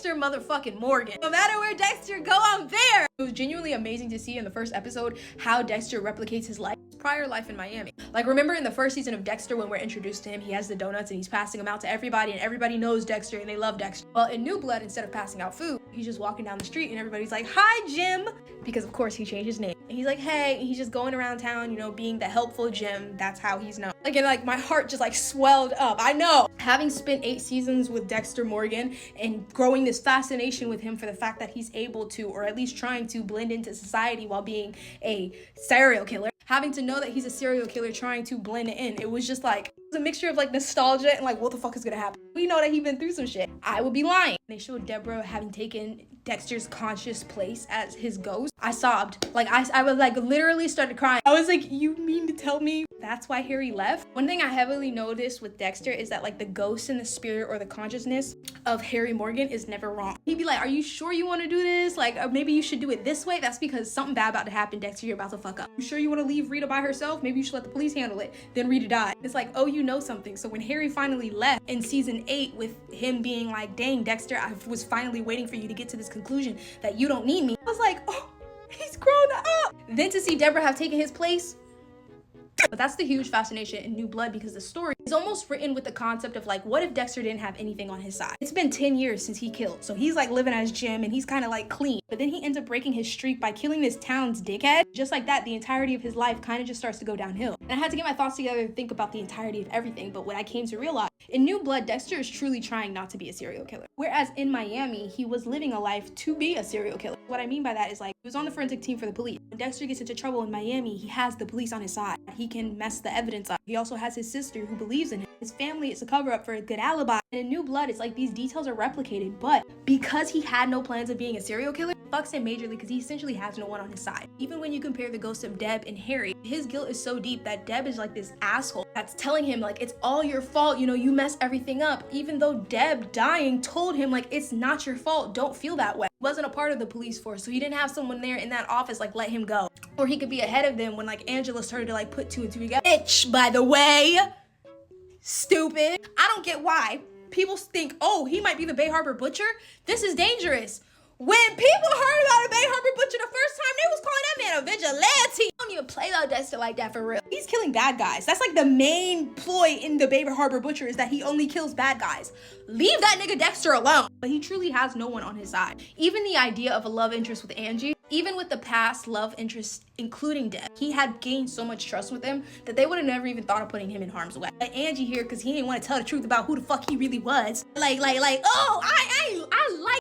Dexter motherfucking Morgan. No matter where Dexter go, I'm there. It was genuinely amazing to see in the first episode how Dexter replicates his life, his prior life in Miami. Like, remember in the first season of Dexter when we're introduced to him, he has the donuts and he's passing them out to everybody and everybody knows Dexter and they love Dexter. Well, in New Blood, instead of passing out food, he's just walking down the street and everybody's like, "Hi, Jim," because of course he changed his name. And he's like, "Hey," and he's just going around town, you know, being the helpful Jim. That's how he's known. Again, like, my heart just like swelled up. I know. Having spent 8 seasons with Dexter Morgan and growing this fascination with him for the fact that he's able to, or at least trying to, blend into society while being a serial killer. Having to know that he's a serial killer trying to blend in, it was just like, it was a mixture of like nostalgia and like, what the fuck is gonna happen? We know that he's been through some shit. I would be lying. They showed Deborah having taken Dexter's conscious place as his ghost. I sobbed. Like, I was like, literally started crying. I was like, you mean to tell me that's why Harry left? One thing I heavily noticed with Dexter is that like the ghost and the spirit or the consciousness of Harry Morgan is never wrong. He'd be like, "Are you sure you want to do this? Like, maybe you should do it this way." That's because something bad about to happen, Dexter. You're about to fuck up. You sure you want to leave Rita by herself? Maybe you should let the police handle it. Then Rita died. It's like, oh, you know something. So when Harry finally left in season 8 with him being like, "Dang, Dexter, I was finally waiting for you to get to this conclusion that you don't need me," I was like, oh, he's grown up. Then to see Deborah have taken his place. But that's the huge fascination in New Blood, because the story is almost written with the concept of like, what if Dexter didn't have anything on his side? It's been 10 years since he killed, so he's like living as Jim and he's kind of like clean. But then he ends up breaking his streak by killing this town's dickhead. Just like that, the entirety of his life kind of just starts to go downhill. And I had to get my thoughts together to think about the entirety of everything. But what I came to realize, in New Blood, Dexter is truly trying not to be a serial killer. Whereas in Miami, he was living a life to be a serial killer. What I mean by that is like, he was on the forensic team for the police. When Dexter gets into trouble in Miami, he has the police on his side. He can mess the evidence up. He also has his sister who believes in him. His family is a cover-up for a good alibi. And in New Blood, it's like these details are replicated, but because he had no plans of being a serial killer, it fucks him majorly because he essentially has no one on his side. Even when you compare the ghosts of Deb and Harry, his guilt is so deep that Deb is like this asshole that's telling him like, it's all your fault, you know, you mess everything up, even though Deb dying told him like, it's not your fault, don't feel that way. He wasn't a part of the police force, so he didn't have someone there in that office like let him go. Or he could be ahead of them when like Angela started to like put 2 and 2 together. Bitch, by the way. Stupid. I don't get why people think, oh, he might be the Bay Harbor Butcher. This is dangerous. When people heard about a Bay Harbor Butcher the first time, they was calling that man a vigilante. Don't even play about Dexter like that for real. He's killing bad guys. That's like the main ploy in the Bay Harbor Butcher, is that he only kills bad guys. Leave that nigga Dexter alone. But he truly has no one on his side. Even the idea of a love interest with Angie, even with the past love interest, including Deb, he had gained so much trust with him that they would have never even thought of putting him in harm's way. Like Angie here, because he didn't want to tell the truth about who the fuck he really was. Like, oh, I like